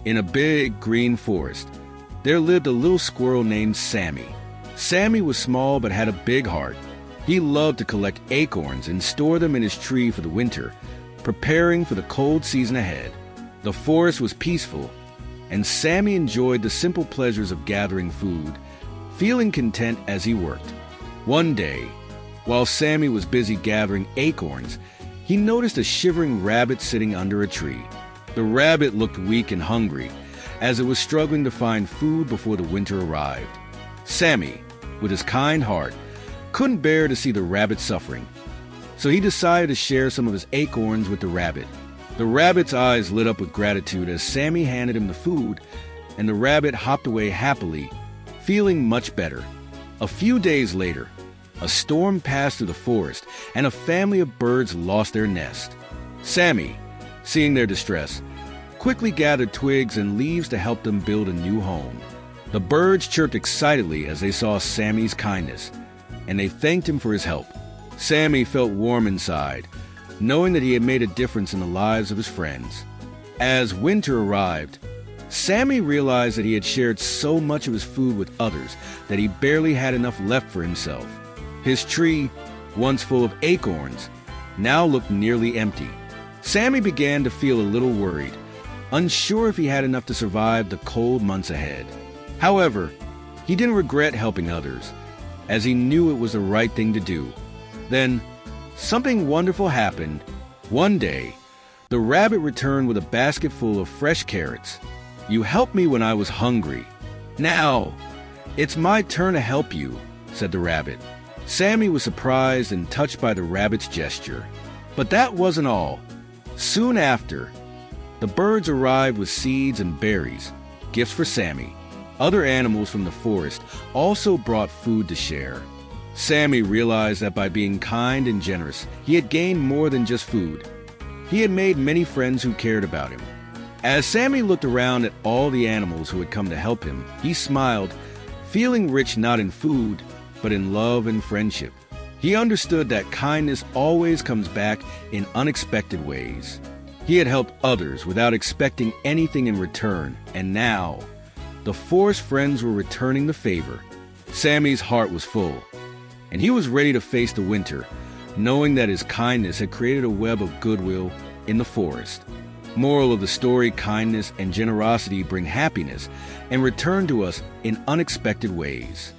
In a big green forest, there lived a little squirrel named Sammy. Sammy was small but had a big heart. He loved to collect acorns and store them in his tree for the winter, preparing for the cold season ahead. The forest was peaceful, and Sammy enjoyed the simple pleasures of gathering food, feeling content as he worked. One day, while Sammy was busy gathering acorns, he noticed a shivering rabbit sitting under a tree. The rabbit looked weak and hungry, as it was struggling to find food before the winter arrived. Sammy, with his kind heart, couldn't bear to see the rabbit suffering, so he decided to share some of his acorns with the rabbit. The rabbit's eyes lit up with gratitude as Sammy handed him the food, and the rabbit hopped away happily, feeling much better. A few days later, a storm passed through the forest, and a family of birds lost their nest. Sammy, seeing their distress, quickly gathered twigs and leaves to help them build a new home. The birds chirped excitedly as they saw Sammy's kindness, and they thanked him for his help. Sammy felt warm inside, knowing that he had made a difference in the lives of his friends. As winter arrived, Sammy realized that he had shared so much of his food with others that he barely had enough left for himself. His tree, once full of acorns, now looked nearly empty. Sammy began to feel a little worried, unsure if he had enough to survive the cold months ahead. However, he didn't regret helping others, as he knew it was the right thing to do. Then, something wonderful happened. One day, the rabbit returned with a basket full of fresh carrots. "You helped me when I was hungry. Now, it's my turn to help you," said the rabbit. Sammy was surprised and touched by the rabbit's gesture. But that wasn't all. Soon after, the birds arrived with seeds and berries, gifts for Sammy. Other animals from the forest also brought food to share. Sammy realized that by being kind and generous, he had gained more than just food. He had made many friends who cared about him. As Sammy looked around at all the animals who had come to help him, he smiled, feeling rich not in food, but in love and friendship. He understood that kindness always comes back in unexpected ways. He had helped others without expecting anything in return, and now, the forest friends were returning the favor. Sammy's heart was full, and he was ready to face the winter, knowing that his kindness had created a web of goodwill in the forest. Moral of the story: kindness and generosity bring happiness and return to us in unexpected ways.